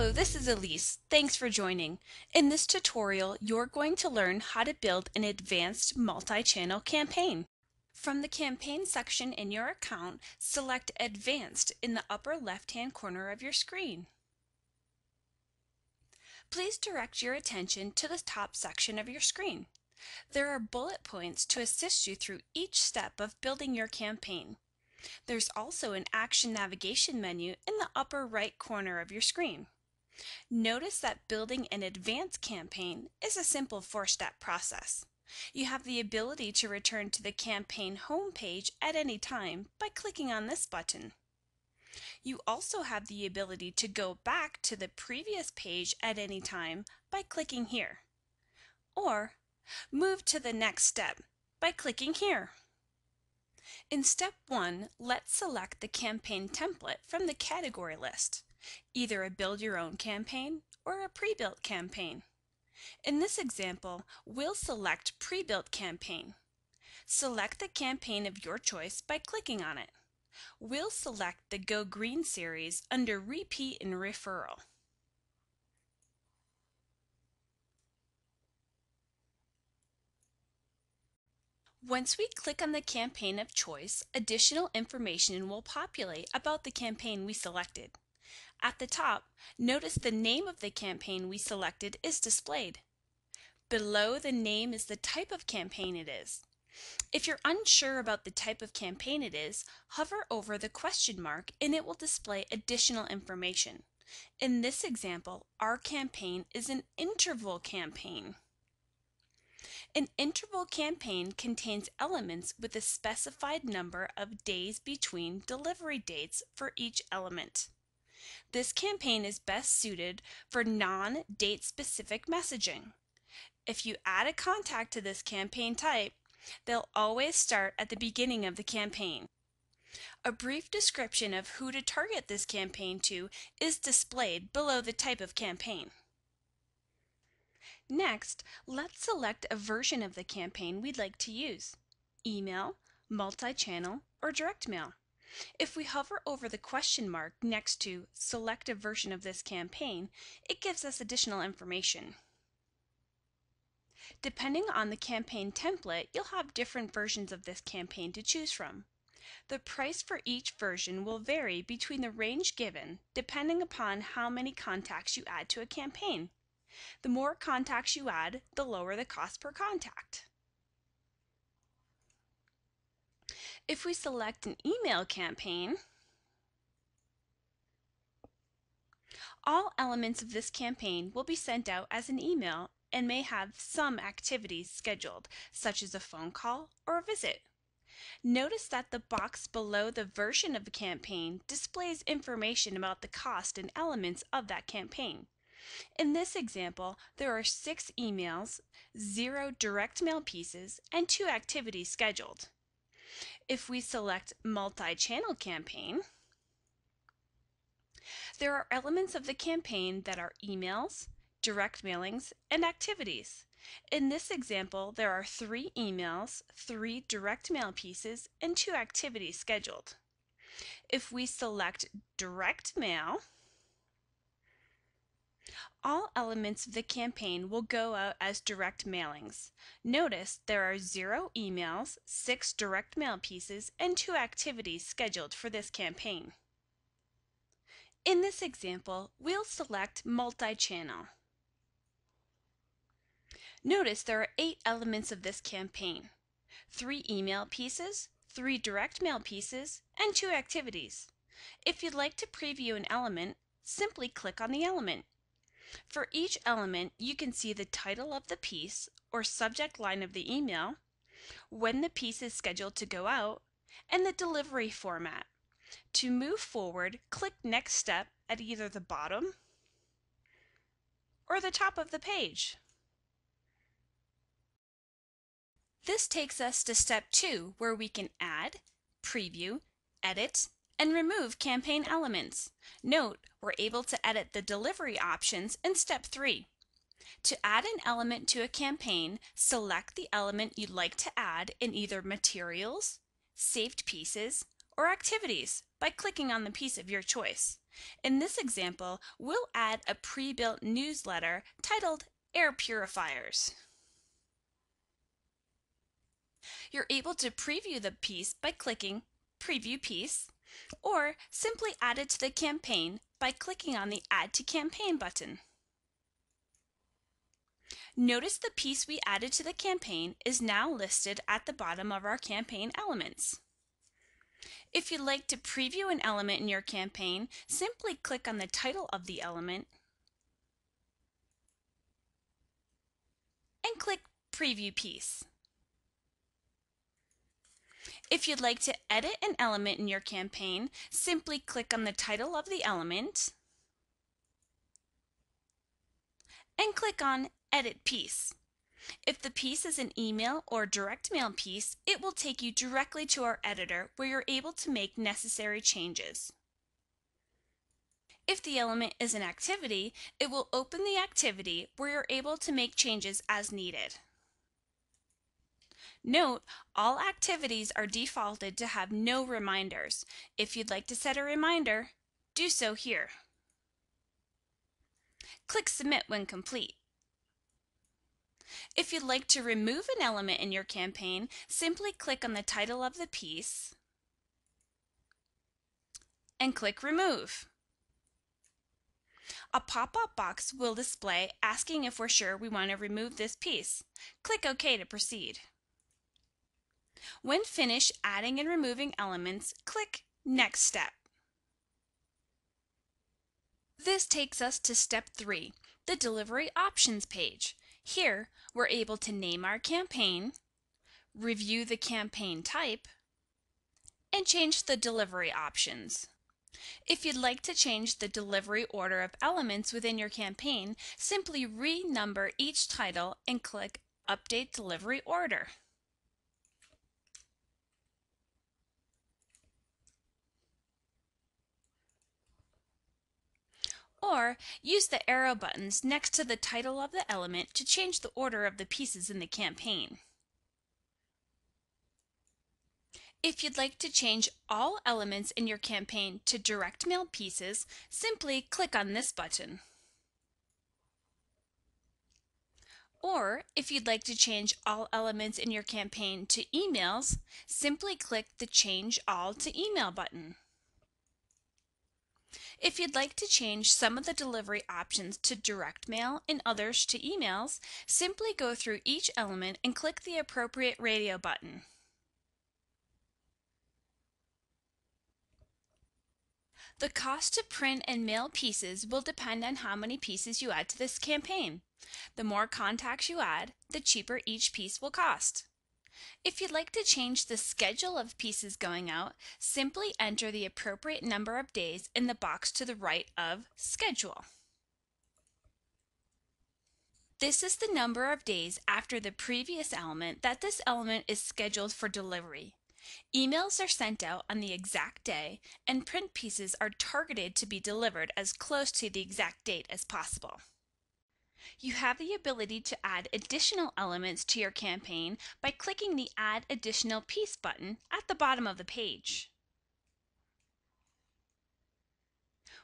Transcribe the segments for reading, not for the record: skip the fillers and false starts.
Hello, this is Elise. Thanks for joining. In this tutorial, you're going to learn how to build an advanced multi-channel campaign. From the campaign section in your account, select Advanced in the upper left-hand corner of your screen. Please direct your attention to the top section of your screen. There are bullet points to assist you through each step of building your campaign. There's also an action navigation menu in the upper right corner of your screen. Notice that building an advanced campaign is a simple four-step process. You have the ability to return to the campaign home page at any time by clicking on this button. You also have the ability to go back to the previous page at any time by clicking here, or move to the next step by clicking here. In step 1, let's select the campaign template from the category list, either a build your own campaign or a pre-built campaign. In this example, we'll select pre-built campaign. Select the campaign of your choice by clicking on it. We'll select the Go Green series under Repeat and Referral. Once we click on the campaign of choice, additional information will populate about the campaign we selected. At the top, notice the name of the campaign we selected is displayed. Below the name is the type of campaign it is. If you're unsure about the type of campaign it is, hover over the question mark and it will display additional information. In this example, our campaign is an interval campaign. An interval campaign contains elements with a specified number of days between delivery dates for each element. This campaign is best suited for non-date specific messaging. If you add a contact to this campaign type, they'll always start at the beginning of the campaign. A brief description of who to target this campaign to is displayed below the type of campaign. Next, let's select a version of the campaign we'd like to use: email, multi-channel, or direct mail. If we hover over the question mark next to select a version of this campaign, it gives us additional information. Depending on the campaign template, you'll have different versions of this campaign to choose from. The price for each version will vary between the range given depending upon how many contacts you add to a campaign. The more contacts you add, the lower the cost per contact. If we select an email campaign, all elements of this campaign will be sent out as an email and may have some activities scheduled, such as a phone call or a visit. Notice that the box below the version of the campaign displays information about the cost and elements of that campaign. In this example, there are 6 emails, 0 direct mail pieces, and 2 activities scheduled. If we select multi-channel campaign, there are elements of the campaign that are emails, direct mailings, and activities. In this example, there are 3 emails, 3 direct mail pieces, and 2 activities scheduled. If we select direct mail, all elements of the campaign will go out as direct mailings. Notice there are 0 emails, 6 direct mail pieces, and 2 activities scheduled for this campaign. In this example, we'll select multi-channel. Notice there are 8 elements of this campaign: 3 email pieces, 3 direct mail pieces, and 2 activities. If you'd like to preview an element, simply click on the element. For each element, you can see the title of the piece or subject line of the email, when the piece is scheduled to go out, and the delivery format. To move forward, click Next Step at either the bottom or the top of the page. This takes us to step 2, where we can add, preview, edit, and remove campaign elements. Note, we're able to edit the delivery options in step 3. To add an element to a campaign, select the element you'd like to add in either Materials, Saved Pieces, or activities by clicking on the piece of your choice. In this example, we'll add a pre-built newsletter titled Air Purifiers. You're able to preview the piece by clicking Preview Piece, or simply add it to the campaign by clicking on the Add to Campaign button. Notice the piece we added to the campaign is now listed at the bottom of our campaign elements. If you'd like to preview an element in your campaign, simply click on the title of the element and click Preview Piece. If you'd like to edit an element in your campaign, simply click on the title of the element and click on Edit Piece. If the piece is an email or direct mail piece, it will take you directly to our editor where you're able to make necessary changes. If the element is an activity, it will open the activity where you're able to make changes as needed. Note, all activities are defaulted to have no reminders. If you'd like to set a reminder, do so here. Click Submit when complete. If you'd like to remove an element in your campaign, simply click on the title of the piece and click Remove. A pop-up box will display asking if we're sure we want to remove this piece. Click OK to proceed. When finished adding and removing elements, click Next Step. This takes us to Step 3, the Delivery Options page. Here, we're able to name our campaign, review the campaign type, and change the delivery options. If you'd like to change the delivery order of elements within your campaign, simply renumber each title and click Update Delivery Order. Or use the arrow buttons next to the title of the element to change the order of the pieces in the campaign. If you'd like to change all elements in your campaign to direct mail pieces, simply click on this button. Or if you'd like to change all elements in your campaign to emails, simply click the Change All to Email button. If you'd like to change some of the delivery options to direct mail and others to emails, simply go through each element and click the appropriate radio button. The cost to print and mail pieces will depend on how many pieces you add to this campaign. The more contacts you add, the cheaper each piece will cost. If you'd like to change the schedule of pieces going out, simply enter the appropriate number of days in the box to the right of Schedule. This is the number of days after the previous element that this element is scheduled for delivery. Emails are sent out on the exact day, and print pieces are targeted to be delivered as close to the exact date as possible. You have the ability to add additional elements to your campaign by clicking the Add Additional Piece button at the bottom of the page.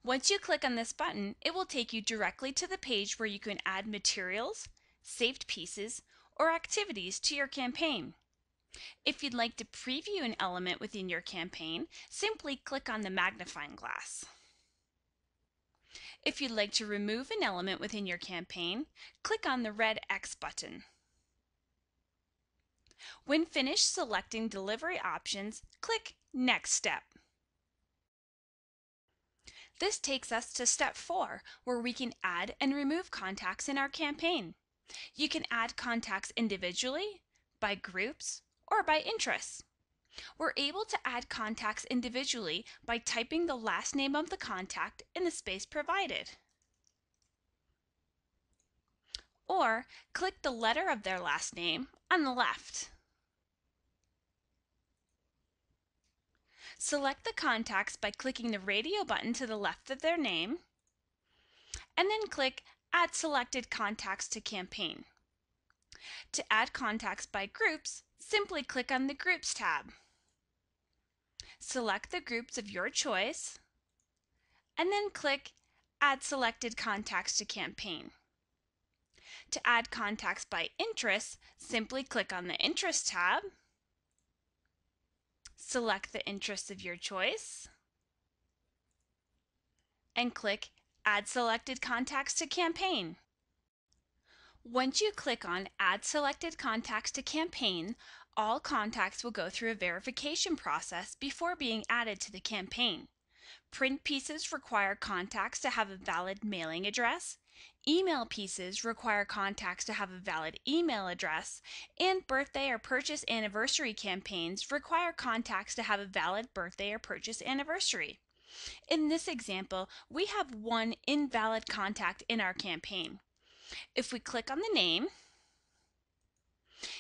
Once you click on this button, it will take you directly to the page where you can add materials, saved pieces, or activities to your campaign. If you'd like to preview an element within your campaign, simply click on the magnifying glass. If you'd like to remove an element within your campaign, click on the red X button. When finished selecting delivery options, click Next Step. This takes us to Step 4, where we can add and remove contacts in our campaign. You can add contacts individually, by groups, or by interests. We're able to add contacts individually by typing the last name of the contact in the space provided. Or click the letter of their last name on the left. Select the contacts by clicking the radio button to the left of their name, and then click Add Selected Contacts to Campaign. To add contacts by groups, simply click on the Groups tab. Select the groups of your choice, and then click Add Selected Contacts to Campaign. To add contacts by interest, simply click on the Interest tab, select the interest of your choice, and click Add Selected Contacts to Campaign. Once you click on Add Selected Contacts to Campaign, all contacts will go through a verification process before being added to the campaign. Print pieces require contacts to have a valid mailing address, email pieces require contacts to have a valid email address, and birthday or purchase anniversary campaigns require contacts to have a valid birthday or purchase anniversary. In this example, we have one invalid contact in our campaign. If we click on the name,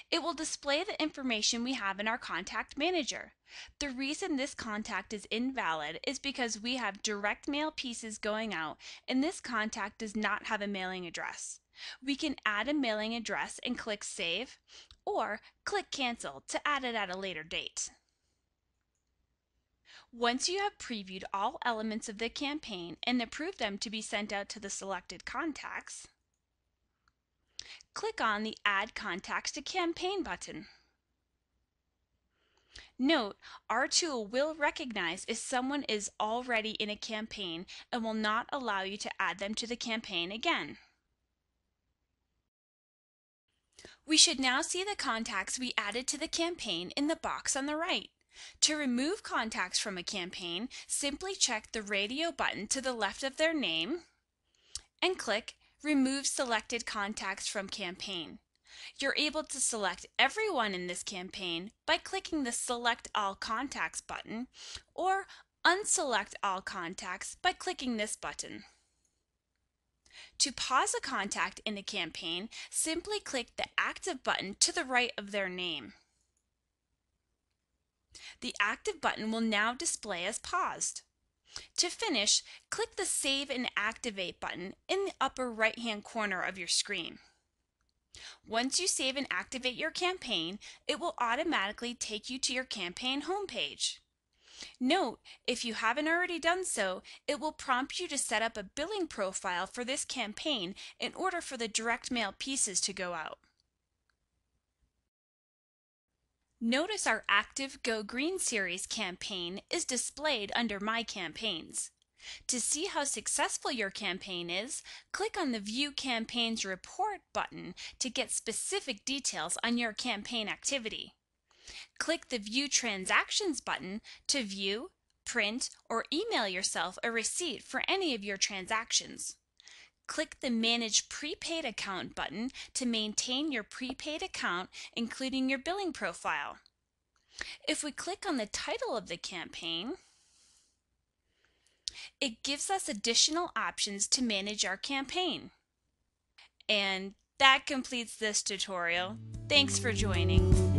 it will display the information we have in our contact manager. The reason this contact is invalid is because we have direct mail pieces going out and this contact does not have a mailing address. We can add a mailing address and click Save, or click Cancel to add it at a later date. Once you have previewed all elements of the campaign and approved them to be sent out to the selected contacts, click on the Add Contacts to Campaign button. Note, our tool will recognize if someone is already in a campaign and will not allow you to add them to the campaign again. We should now see the contacts we added to the campaign in the box on the right. To remove contacts from a campaign, simply check the radio button to the left of their name and click Remove Selected Contacts from Campaign. You're able to select everyone in this campaign by clicking the Select All Contacts button or unselect all contacts by clicking this button. To pause a contact in a campaign, simply click the Active button to the right of their name. The Active button will now display as paused. To finish, click the Save and Activate button in the upper right-hand corner of your screen. Once you save and activate your campaign, it will automatically take you to your campaign homepage. Note, if you haven't already done so, it will prompt you to set up a billing profile for this campaign in order for the direct mail pieces to go out. Notice our active Go Green Series campaign is displayed under My Campaigns. To see how successful your campaign is, click on the View Campaigns Report button to get specific details on your campaign activity. Click the View Transactions button to view, print, or email yourself a receipt for any of your transactions. Click the Manage Prepaid Account button to maintain your prepaid account, including your billing profile. If we click on the title of the campaign, it gives us additional options to manage our campaign. And that completes this tutorial. Thanks for joining.